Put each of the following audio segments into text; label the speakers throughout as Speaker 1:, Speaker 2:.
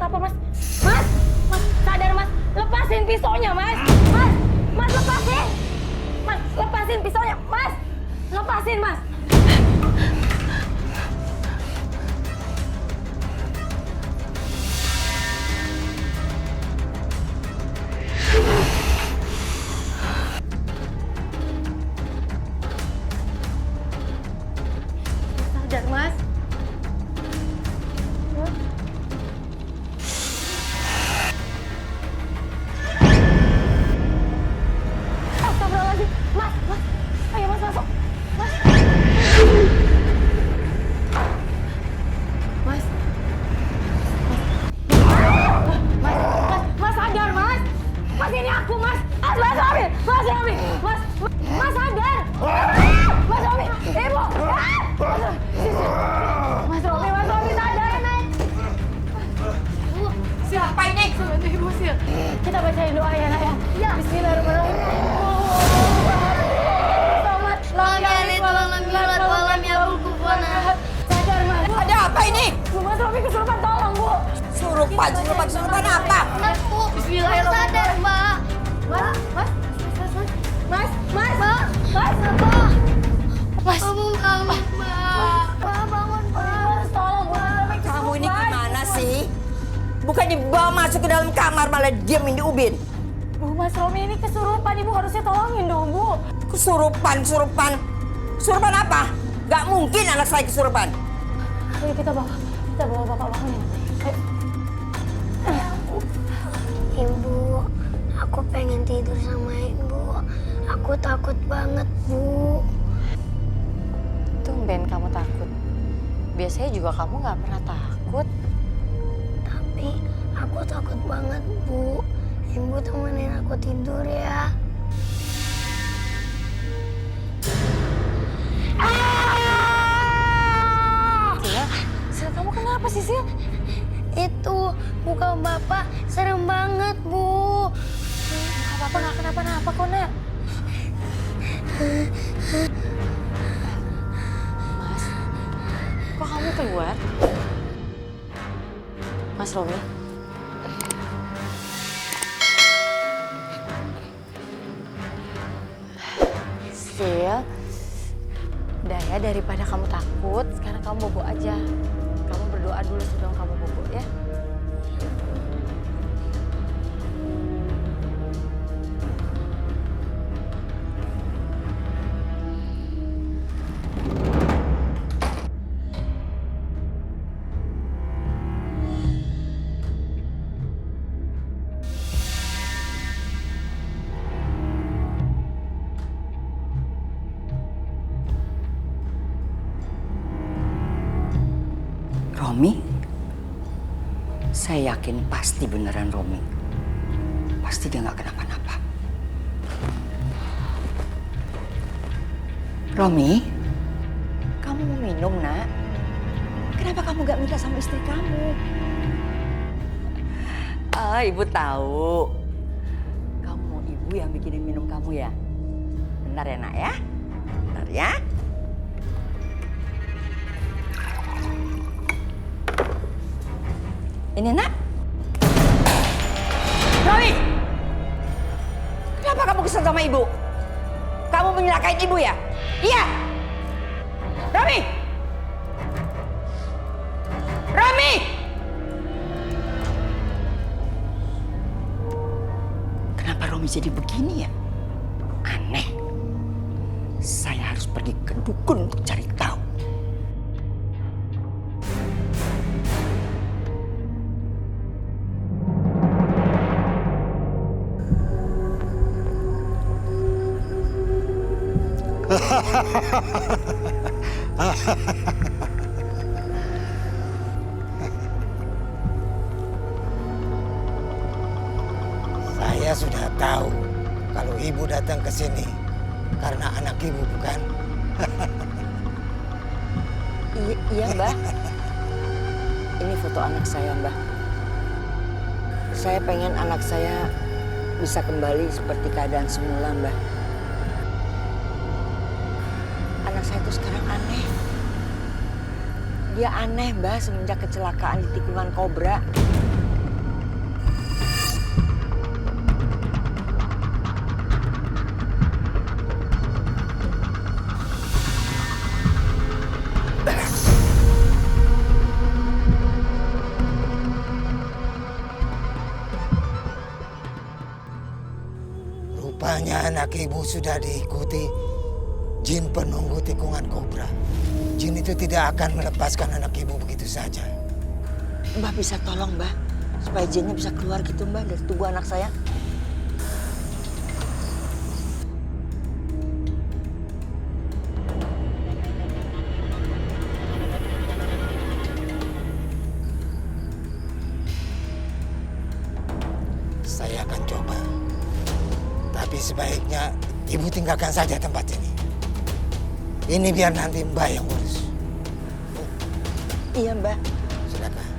Speaker 1: apa, Mas? Mas! Mas, sadar, Mas! Lepasin pisaunya, Mas! Mas! Mas, lepasin! Mas, lepasin pisaunya! Mas! Lepasin, Mas! Sadar, Mas! Astagfirullahaladzim! Mas! Mas! Ayo, Mas, masuk! Mas! Mas! Mas sadar, Mas! Mas, ini aku, Mas! Mas Romi! Mas Romi! Mas sadar! Mas Romi! Ibu! Mas Romi sadar!
Speaker 2: Siapa ini?
Speaker 1: Bantu Ibu, Sil. Kita bacain doa ya, Nak, ya? Iya. Bismillahirrahmanirrahim. Sadar, Mas.
Speaker 2: Ada apa ini?
Speaker 1: Bu, Mas Romi kesurupan, tolong, Bu.
Speaker 2: Surupan apa?
Speaker 1: Mas, Bu. Bismillahirrahmanirrahim.
Speaker 3: Sadar, Mbak.
Speaker 1: Mas, Mas, Mas, Mas,
Speaker 3: Kamu bangun, Mbak. Mbak, bangun, Mbak.
Speaker 1: Mas, tolong, Bu. Mas Romi
Speaker 2: Kamu ini
Speaker 1: kesurupan.
Speaker 2: gimana sih? Bukan dibawa masuk ke dalam kamar malah diamin di ubin.
Speaker 1: Bu, Mas Romi ini kesurupan, Ibu harusnya tolongin dong, Bu.
Speaker 2: Kesurupan. Kesurupan apa? Gak mungkin anak saya kesurupan.
Speaker 1: Ayo kita bawa Bapak bangunin. Ayo.
Speaker 3: Ibu, aku pengen tidur sama Ibu. Aku takut banget, Bu.
Speaker 1: Tumben kamu takut. Biasanya juga kamu nggak pernah takut.
Speaker 3: Tapi aku takut banget, Bu. Ibu temenin aku tidur ya.
Speaker 1: Sil, kamu kenapa sih, Sil?
Speaker 3: Itu muka Bapak serem banget, Bu.
Speaker 1: Nggak apa-apa, nggak kenapa-napa kok, Nak. Mas, kok kamu keluar? Mas Romi? Sil, udah ya, daripada kamu takut, sekarang kamu bobo aja. Kamu berdoa dulu sebelum kamu bobo ya.
Speaker 2: Romi? Saya yakin pasti beneran Romi. Pasti dia nggak kenapa-napa. Romi, kamu mau minum, Nak? Kenapa kamu nggak minta sama istri kamu? Ah, Ibu tahu. Kamu mau Ibu yang bikinin minum kamu ya? Bentar ya, Nak ya? Bentar ya. Ini, Nak. Romi! Kenapa kamu kesel sama Ibu? Kamu menyelakain Ibu ya? Iya! Romi! Romi! Kenapa Romi jadi begini ya? Aneh. Saya harus pergi ke dukun untuk cari tahu.
Speaker 4: Saya sudah tahu kalau ibu datang ke sini karena anak ibu, bukan?
Speaker 2: Iya, Mbah. Ini foto anak saya, Mbah. Saya pengen anak saya bisa kembali seperti keadaan semula, Mbah. Anak saya tuh sekarang aneh. Dia aneh, Mbah, semenjak kecelakaan di tikungan Kobra.
Speaker 4: Rupanya anak ibu sudah diikuti jin penunggu tikungan kobra. Jin itu tidak akan melepaskan anak ibu begitu saja.
Speaker 2: Mbah bisa tolong Mbah, supaya jinnya bisa keluar gitu Mbah dari tubuh anak saya.
Speaker 4: Saya akan coba. Tapi sebaiknya ibu tinggalkan saja tempat ini. Ini biar nanti Mbak yang urus.
Speaker 2: Iya Mbah.
Speaker 4: Silakan.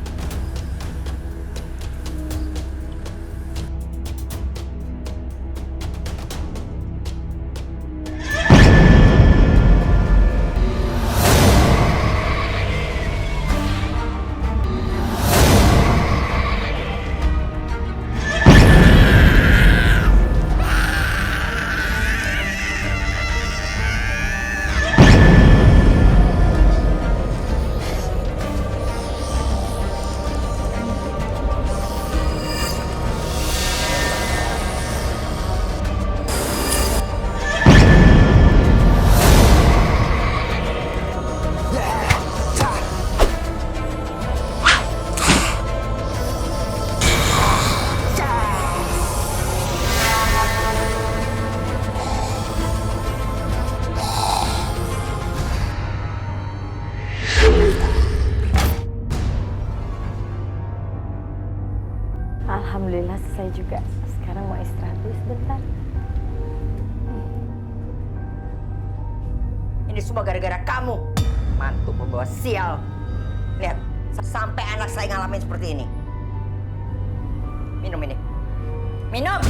Speaker 1: Alhamdulillah selesai juga. Sekarang mau istirahat dulu sebentar.
Speaker 2: Ini semua gara-gara kamu. Mantu pembawa sial. Lihat, sampai anak saya ngalamin seperti ini. Minum ini. Minum!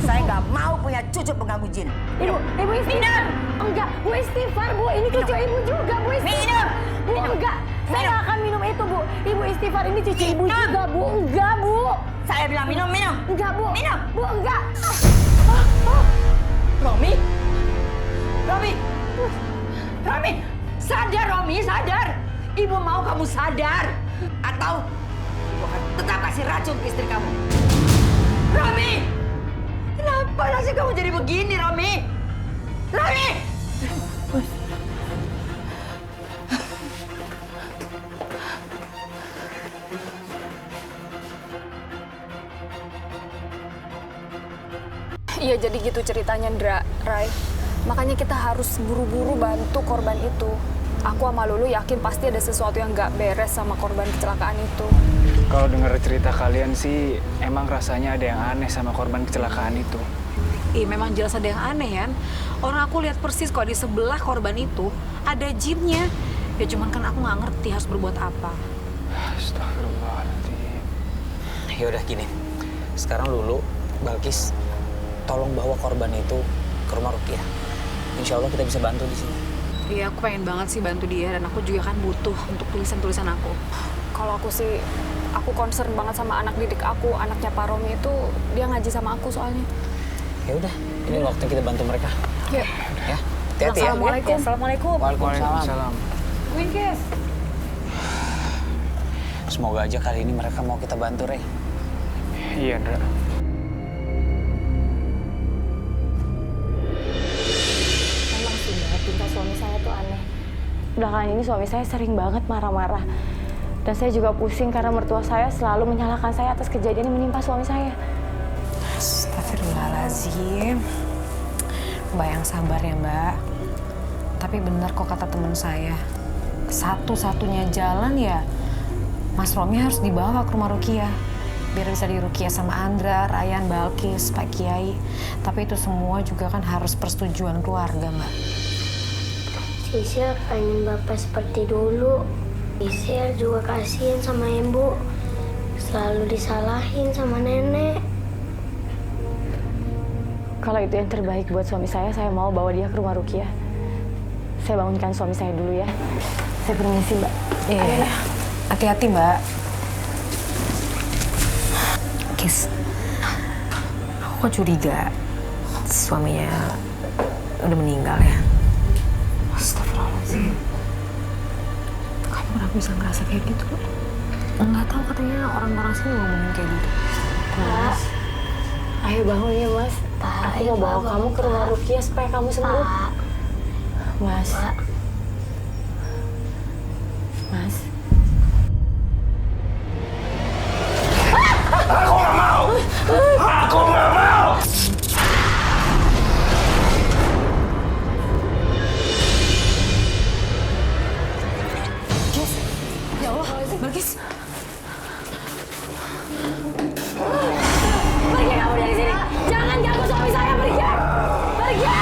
Speaker 2: Saya nggak mau punya cucu pengganggu jin.
Speaker 1: Ibu istighfar. Enggak, Bu istighfar, Bu. Ini cucu ibu juga, Bu istighfar. Bu, enggak. Saya nggak akan minum itu, Bu. Ibu istighfar, ini cucu ibu juga, Bu. Enggak, Bu.
Speaker 2: Saya bilang minum.
Speaker 1: Enggak, Bu.
Speaker 2: Minum.
Speaker 1: Bu, enggak.
Speaker 2: Romi? Sadar, Romi, sadar. Ibu mau kamu sadar. Atau ibu akan tetap kasih racun ke istri kamu. Romi! Kenapa nasib kamu jadi begini, Romi? Romi!
Speaker 5: Iya, jadi gitu ceritanya, Rai. Makanya kita harus buru-buru bantu korban itu. Aku sama Lulu yakin pasti ada sesuatu yang nggak beres sama korban kecelakaan itu.
Speaker 6: Kalau dengar cerita kalian sih, emang rasanya ada yang aneh sama korban kecelakaan itu.
Speaker 7: Iya, memang jelas ada yang aneh, Yan. Orang aku lihat persis kok di sebelah korban itu ada jinnya. Ya cuman kan aku nggak ngerti harus berbuat apa.
Speaker 6: Astagfirullahaladzim.
Speaker 8: Ya udah gini, sekarang Lulu, Balkis, tolong bawa korban itu ke rumah Rukiah. Insya Allah kita bisa bantu di sini.
Speaker 7: Iya, aku pengen banget sih bantu dia dan aku juga kan butuh untuk tulisan-tulisan aku.
Speaker 5: Kalau aku sih, aku concern banget sama anak didik aku, anaknya Pak Romi itu, dia ngaji sama aku soalnya.
Speaker 8: Ya udah, ini waktu kita bantu mereka.
Speaker 5: Yuk.
Speaker 8: Ya, hati-hati ya.
Speaker 5: Assalamualaikum.
Speaker 7: Assalamualaikum.
Speaker 6: Waalaikumsalam.
Speaker 7: Winkes.
Speaker 8: Semoga aja kali ini mereka mau kita bantu, Rey.
Speaker 6: Iya, Ndra.
Speaker 1: Emang sih, Mbak, tingkah suami saya tuh aneh. Belakangan ini suami saya sering banget marah-marah. Dan saya juga pusing karena mertua saya selalu menyalahkan saya atas kejadian yang menimpa suami saya.
Speaker 7: Astagfirullahaladzim. Mbak yang sabar ya, Mbak. Tapi benar kok kata teman saya. Satu-satunya jalan ya Mas Romi harus dibawa ke rumah Rukiah. Biar bisa dirukiah sama Andra, Ryan, Balkis, Pak Kiai. Tapi itu semua juga kan harus persetujuan keluarga, Mbak.
Speaker 3: Sisil pengen bapak seperti dulu. Sisil juga kasihan sama ibu. Selalu disalahin sama nenek.
Speaker 1: Kalau itu yang terbaik buat suami saya mau bawa dia ke rumah Rukiah. Saya bangunkan suami saya dulu ya. Saya permisi, Mbak.
Speaker 7: Iya. Hati-hati, Mbak. Kis, aku kok curiga suaminya udah meninggal ya. Astagfirullahaladzim. Kamu kenapa bisa ngerasa kayak gitu? Nggak tahu, katanya orang-orang sini ngomongin kayak gitu.
Speaker 1: Mas, ayo bangun ya, Mas.
Speaker 3: Pak.
Speaker 1: Aku mau bawa kamu ke rumah Rukia supaya kamu sembuh.
Speaker 3: Pak.
Speaker 1: Mas.
Speaker 3: Pak.
Speaker 1: Mas.
Speaker 4: Aku nggak mau! Aku nggak mau!
Speaker 1: Ya Allah, Balkis. Pergi kamu dari sini. Jangan ganggu suami saya, pergi. Pergi.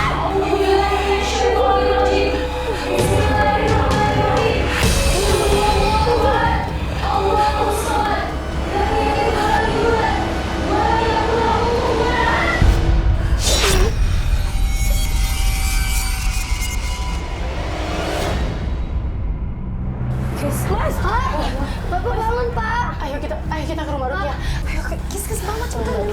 Speaker 1: Mas,
Speaker 3: Bapak bangun, Pak.
Speaker 1: ayo kita ke rumah Rukia. Ayo, kis banget cepetan.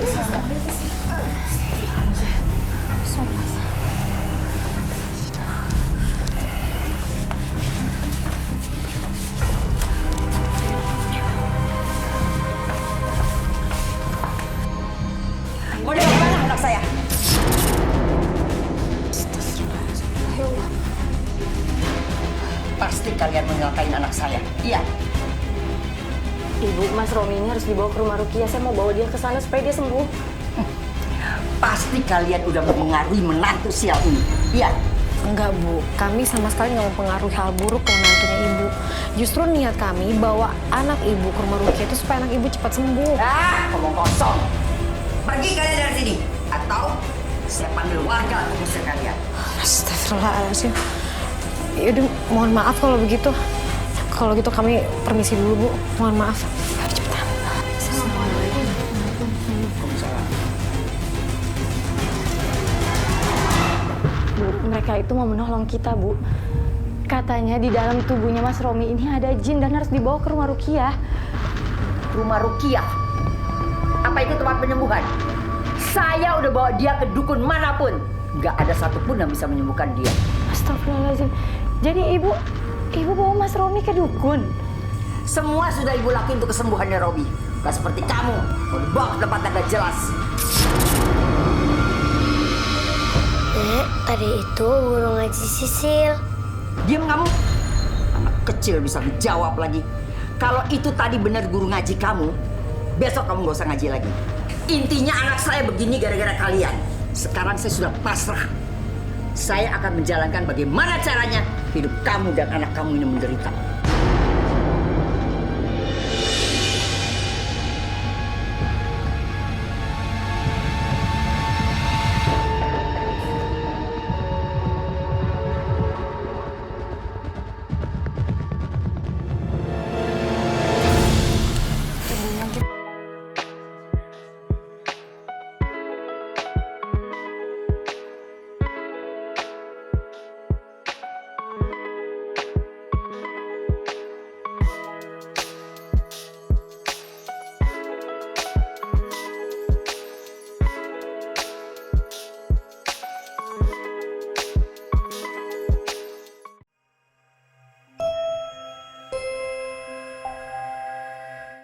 Speaker 2: Mau dibawa kemana anak saya? Pasti kalian menyelakain anak saya. Iya.
Speaker 1: Ibu, Mas Romi ini harus dibawa ke rumah Rukia. Saya mau bawa dia ke sana supaya dia sembuh.
Speaker 2: Pasti kalian udah mempengaruhi menantu sial ini. Iya.
Speaker 7: Enggak, Bu. Kami sama sekali nggak mempengaruhi hal buruk ke menantunya Ibu. Justru niat kami bawa anak Ibu ke rumah Rukia itu supaya anak Ibu cepat sembuh.
Speaker 2: Ngomong kosong. Pergi kalian dari sini. Atau saya panggil warga untuk mengusir kalian.
Speaker 7: Astagfirullahaladzim. Yaudah, mohon maaf kalau begitu. Kalau gitu kami permisi dulu, Bu. Mohon maaf. Ayo cepetan.
Speaker 1: Bu, mereka itu mau menolong kita, Bu. Katanya di dalam tubuhnya Mas Romi ini ada jin dan harus dibawa ke rumah Rukia.
Speaker 2: Rumah Rukia. Apa itu tempat penyembuhan? Saya udah bawa dia ke dukun manapun. Nggak ada satupun yang bisa menyembuhkan dia.
Speaker 1: Astagfirullahaladzim. Jadi ibu bawa Mas Romi ke dukun?
Speaker 2: Semua sudah ibu lakuin untuk kesembuhannya Robi. Gak seperti kamu. Mau dibawa ke tempat yang gak jelas.
Speaker 3: Tadi itu guru ngaji Sisil.
Speaker 2: Diam kamu. Anak kecil bisa menjawab lagi. Kalau itu tadi benar guru ngaji kamu, besok kamu gak usah ngaji lagi. Intinya anak saya begini gara-gara kalian. Sekarang saya sudah pasrah. Saya akan menjalankan bagaimana caranya hidup kamu dan anak kamu ini menderita.